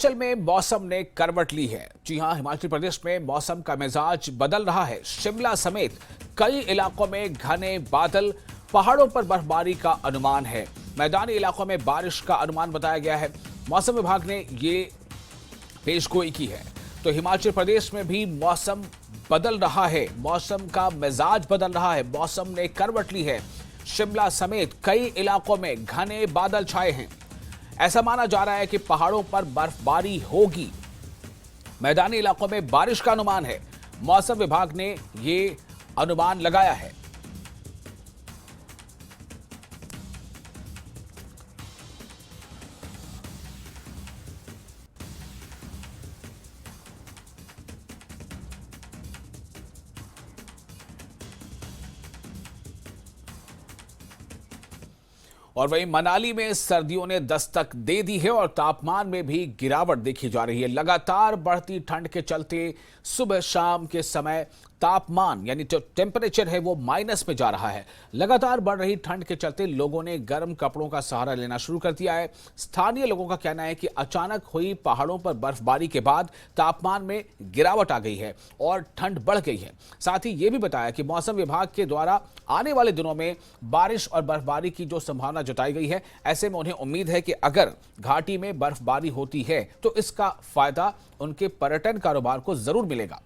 हिमाचल में मौसम ने करवट ली है। जी हां, हिमाचल प्रदेश में मौसम का मिजाज बदल रहा है। शिमला समेत कई इलाकों में घने बादल, पहाड़ों पर बर्फबारी का अनुमान है। मैदानी इलाकों में बारिश का अनुमान बताया गया है। मौसम विभाग ने ये पेशगोई की है। तो हिमाचल प्रदेश में भी मौसम बदल रहा है, मौसम का मिजाज बदल रहा है, मौसम ने करवट ली है। शिमला समेत कई इलाकों में घने बादल छाए हैं। ऐसा माना जा रहा है कि पहाड़ों पर बर्फबारी होगी। मैदानी इलाकों में बारिश का अनुमान है। मौसम विभाग ने ये अनुमान लगाया है। और वहीं मनाली में सर्दियों ने दस्तक दे दी है और तापमान में भी गिरावट देखी जा रही है। लगातार बढ़ती ठंड के चलते सुबह शाम के समय तापमान यानी जो टेम्परेचर है वो माइनस में जा रहा है। लगातार बढ़ रही ठंड के चलते लोगों ने गर्म कपड़ों का सहारा लेना शुरू कर दिया है। स्थानीय लोगों का कहना है कि अचानक हुई पहाड़ों पर बर्फबारी के बाद तापमान में गिरावट आ गई है और ठंड बढ़ गई है। साथ ही ये भी बताया कि मौसम विभाग के द्वारा आने वाले दिनों में बारिश और बर्फबारी की जो संभावना जताई गई है, ऐसे में उन्हें उम्मीद है कि अगर घाटी में बर्फबारी होती है तो इसका फायदा उनके पर्यटन कारोबार को जरूर मिलेगा।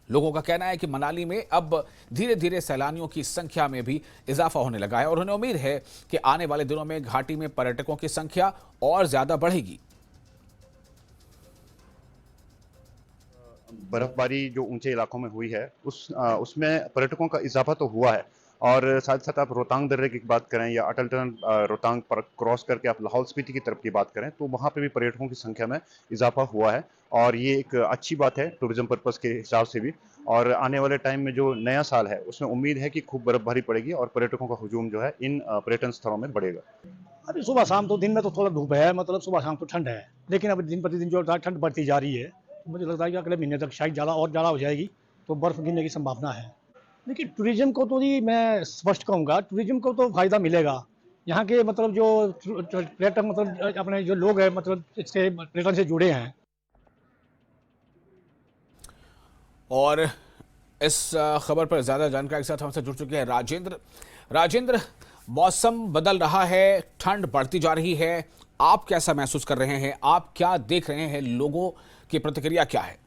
लोगों का कहना है कि मनाली में अब धीरे धीरे सैलानियों की संख्या में भी इजाफा होने लगा है और उन्हें उम्मीद है कि आने वाले दिनों में घाटी में पर्यटकों की संख्या और ज्यादा बढ़ेगी। बर्फबारी जो ऊंचे इलाकों में हुई है उसमें पर्यटकों का इजाफा तो हुआ है और साथ साथ आप रोहतांग दर्रे की बात करें या अटल टनल रोहतांग पर क्रॉस करके आप लाहौल स्पीति की तरफ की बात करें तो वहाँ पे भी पर्यटकों की संख्या में इजाफा हुआ है और ये एक अच्छी बात है टूरिज्म पर्पस के हिसाब से भी। और आने वाले टाइम में जो नया साल है उसमें उम्मीद है कि खूब बर्फबारी पड़ेगी और पर्यटकों का हुजूम जो है इन पर्यटन स्थलों में बढ़ेगा। अभी सुबह शाम तो दिन में तो थोड़ा धूप है, मतलब सुबह शाम तो ठंड है, लेकिन अभी दिन प्रतिदिन जो ठंड बढ़ती जा रही है। मुझे लगता है कि अगले महीने तक शायद ज़्यादा हो जाएगी, तो बर्फ़ गिरने की संभावना है। देखिए टूरिज्म को तो जी मैं स्पष्ट कहूँगा, टूरिज्म को तो फ़ायदा मिलेगा। यहाँ के मतलब जो पर्यटक मतलब अपने जो लोग हैं मतलब इससे पर्यटन से जुड़े हैं। और इस खबर पर ज्यादा जानकारी के साथ हमसे जुड़ चुके हैं राजेंद्र, मौसम बदल रहा है, ठंड बढ़ती जा रही है, आप कैसा महसूस कर रहे हैं? आप क्या देख रहे हैं? लोगों की प्रतिक्रिया क्या है?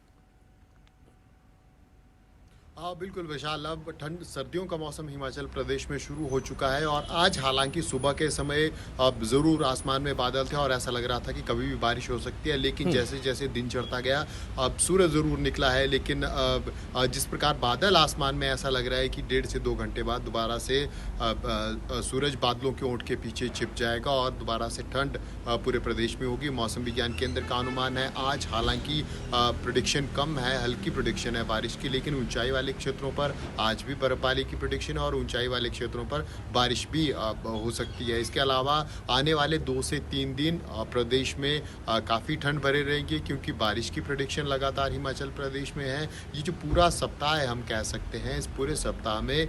हाँ बिल्कुल विशाल, अब ठंड सर्दियों का मौसम हिमाचल प्रदेश में शुरू हो चुका है और आज हालांकि सुबह के समय अब ज़रूर आसमान में बादल थे और ऐसा लग रहा था कि कभी भी बारिश हो सकती है, लेकिन जैसे जैसे दिन चढ़ता गया अब सूरज ज़रूर निकला है। लेकिन अब जिस प्रकार बादल आसमान में, ऐसा लग रहा है कि 1.5 से 2 घंटे बाद दोबारा से सूरज बादलों के ओंठ के पीछे छिप जाएगा और दोबारा से ठंड पूरे प्रदेश में होगी। मौसम विज्ञान केंद्र का अनुमान है आज हालांकि प्रेडिक्शन कम है, हल्की प्रेडिक्शन है बारिश की, लेकिन ऊंचाई वाले क्षेत्रों पर आज भी बर्फबारी की प्रेडिक्शन है और ऊंचाई वाले क्षेत्रों पर बारिश भी हो सकती है। इसके अलावा आने वाले 2 से 3 दिन प्रदेश में काफ़ी ठंड भरे रहेगी क्योंकि बारिश की प्रेडिक्शन लगातार हिमाचल प्रदेश में है। ये जो पूरा सप्ताह है हम कह सकते हैं, इस पूरे सप्ताह में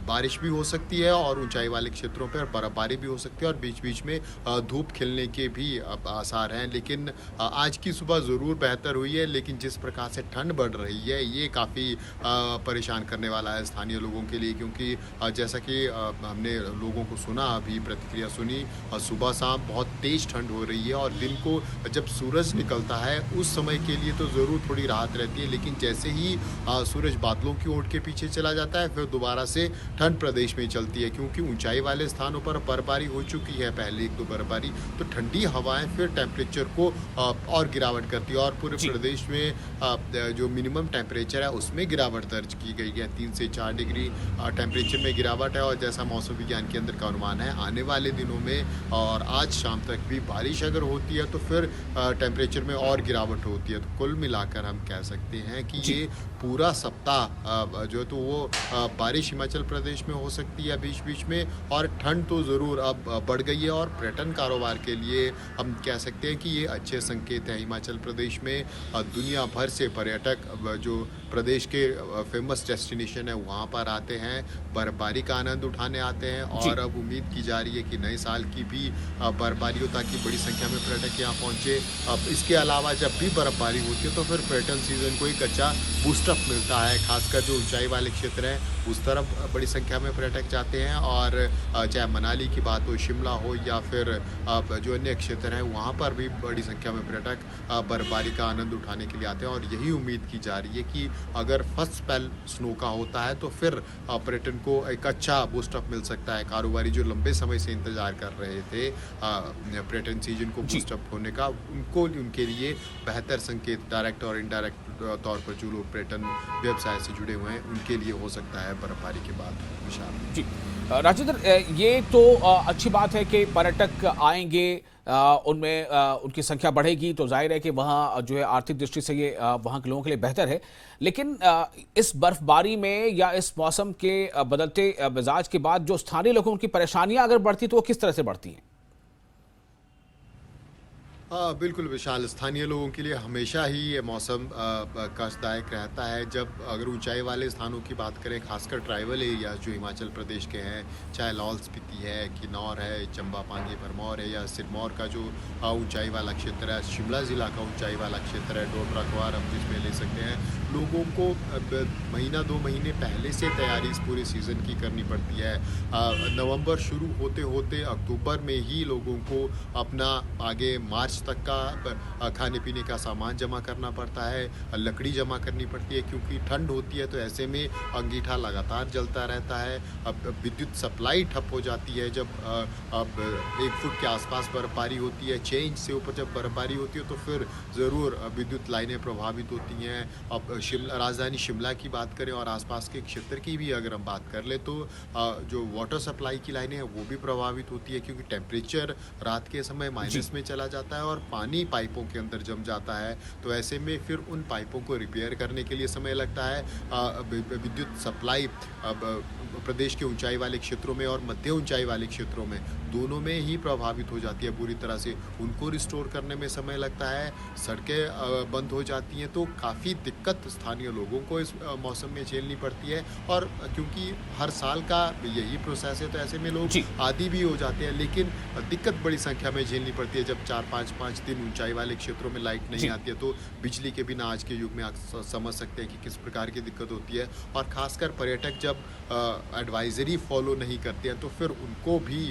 बारिश भी हो सकती है और ऊंचाई वाले क्षेत्रों पर बर्फबारी भी हो सकती है और बीच बीच में धूप खिलने के भी आसार हैं। लेकिन आज की सुबह ज़रूर बेहतर हुई है, लेकिन जिस प्रकार से ठंड बढ़ रही है ये काफ़ी परेशान करने वाला है स्थानीय लोगों के लिए, क्योंकि जैसा कि हमने लोगों को सुना, अभी प्रतिक्रिया सुनी, सुबह शाम बहुत तेज़ ठंड हो रही है और दिन को जब सूरज निकलता है उस समय के लिए तो ज़रूर थोड़ी राहत रहती है, लेकिन जैसे ही सूरज बादलों की ओट के पीछे चला जाता है फिर दोबारा से ठंड प्रदेश में चलती है, क्योंकि ऊंचाई वाले स्थानों पर बर्फबारी हो चुकी है पहले 1-2 बर्फबारी, तो ठंडी हवाएं फिर टेम्परेचर को और गिरावट करती है और पूरे प्रदेश में जो मिनिमम टेम्परेचर है उसमें गिरावट दर्ज की गई है। 3 से 4 डिग्री टेम्परेचर में गिरावट है और जैसा मौसम विज्ञान केंद्र का अनुमान है आने वाले दिनों में और आज शाम तक भी बारिश अगर होती है तो फिर टेम्परेचर में और गिरावट होती है। तो कुल मिलाकर हम कह सकते हैं कि ये पूरा सप्ताह जो है तो वो बारिश हिमाचल हिमाचल प्रदेश में हो सकती है बीच बीच में, और ठंड तो ज़रूर अब बढ़ गई है और पर्यटन कारोबार के लिए हम कह सकते हैं कि ये अच्छे संकेत हैं। हिमाचल प्रदेश में दुनिया भर से पर्यटक जो प्रदेश के फेमस डेस्टिनेशन है वहाँ पर आते हैं, बर्फबारी का आनंद उठाने आते हैं, और अब उम्मीद की जा रही है कि नए साल की भी बर्फबारी हो ताकि बड़ी संख्या में पर्यटक यहाँ पहुँचे। अब इसके अलावा जब भी बर्फबारी होती है तो फिर पर्यटन सीजन को एक अच्छा बूस्टअप मिलता है, खासकर जो ऊंचाई वाले क्षेत्र हैं उस तरफ बड़ी संख्या में पर्यटक जाते हैं। और चाहे मनाली की बात हो, शिमला हो, या फिर जो अन्य क्षेत्र हैं वहाँ पर भी बड़ी संख्या में पर्यटक बर्फबारी का आनंद उठाने के लिए आते हैं। और यही उम्मीद की जा रही है कि अगर फर्स्ट स्पेल स्नो का होता है तो फिर पर्यटन को एक अच्छा बूस्टअप मिल सकता है। कारोबारी जो लंबे समय से इंतजार कर रहे थे पर्यटन सीजन को बूस्टअप होने का, उनके लिए बेहतर संकेत डायरेक्ट और इनडायरेक्ट तौर पर जो लोग पर्यटन व्यवसाय से जुड़े हुए हैं उनके लिए हो सकता है बर्फबारी के बाद विशाल। जी राजेंद्र, ये तो अच्छी बात है कि पर्यटक आएंगे, उनमें उनकी संख्या बढ़ेगी तो जाहिर है कि वहाँ जो है आर्थिक दृष्टि से ये वहाँ के लोगों के लिए बेहतर है। लेकिन इस बर्फबारी में या इस मौसम के बदलते मिजाज के बाद जो स्थानीय लोगों की परेशानियां अगर बढ़ती तो वो किस तरह से बढ़ती हैं? हाँ बिल्कुल विशाल, स्थानीय लोगों के लिए हमेशा ही ये मौसम कष्टदायक रहता है। जब अगर ऊंचाई वाले स्थानों की बात करें, खासकर ट्राइबल एरियाज जो हिमाचल प्रदेश के हैं, चाहे लाहौल स्पीति है, किन्नौर है, चंबा पांगी भरमौर है, या सिरमौर का जो ऊंचाई वाला क्षेत्र है, शिमला ज़िला का ऊंचाई वाला क्षेत्र है, डोडरा क्वार हम इसमें ले सकते हैं। लोगों को महीना 2 महीने पहले से तैयारी इस पूरे सीज़न की करनी पड़ती है। नवंबर शुरू होते होते अक्टूबर में ही लोगों को अपना आगे मार्च तक का खाने पीने का सामान जमा करना पड़ता है, लकड़ी जमा करनी पड़ती है, क्योंकि ठंड होती है तो ऐसे में अंगीठा लगातार जलता रहता है। अब विद्युत सप्लाई ठप हो जाती है जब अब 1 फुट के आसपास बर्फबारी होती है। 6 इंच से ऊपर जब बर्फबारी होती है तो फिर ज़रूर विद्युत लाइनें प्रभावित होती हैं। अब राजधानी शिमला की बात करें और आसपास के क्षेत्र की भी अगर हम बात कर ले तो जो वाटर सप्लाई की लाइनें हैं वो भी प्रभावित होती है, क्योंकि टेम्परेचर रात के समय माइनस में चला जाता है और पानी पाइपों के अंदर जम जाता है। तो ऐसे में फिर उन पाइपों को रिपेयर करने के लिए समय लगता है। विद्युत सप्लाई प्रदेश के ऊंचाई वाले क्षेत्रों में और मध्य ऊंचाई वाले क्षेत्रों में दोनों में ही प्रभावित हो जाती है पूरी तरह से। उनको रिस्टोर करने में समय लगता है, सड़कें बंद हो जाती हैं, तो काफ़ी दिक्कत स्थानीय लोगों को इस मौसम में झेलनी पड़ती है। और क्योंकि हर साल का यही प्रोसेस है तो ऐसे में लोग आदी भी हो जाते हैं, लेकिन दिक्कत बड़ी संख्या में झेलनी पड़ती है। जब 4-5 दिन ऊंचाई वाले क्षेत्रों में लाइट नहीं आती है तो बिजली के बिना आज के युग में आप समझ सकते हैं कि किस प्रकार की दिक्कत होती है। और खासकर पर्यटक जब एडवाइजरी फॉलो नहीं करते हैं तो फिर उनको भी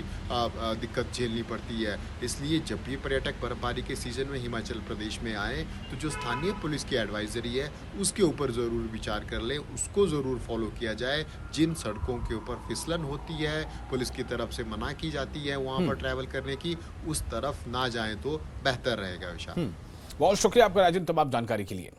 दिक्कत झेलनी पड़ती है। इसलिए जब भी पर्यटक बर्फबारी के सीज़न में हिमाचल प्रदेश में आए तो जो स्थानीय पुलिस की एडवाइजरी है उसके ऊपर ज़रूर विचार कर लें, उसको ज़रूर फॉलो किया जाए। जिन सड़कों के ऊपर फिसलन होती है, पुलिस की तरफ से मना की जाती है वहाँ पर ट्रैवल करने की, उस तरफ ना जाएं तो बेहतर रहेगा विशाल। बहुत शुक्रिया आपका राजन तमाम जानकारी के लिए।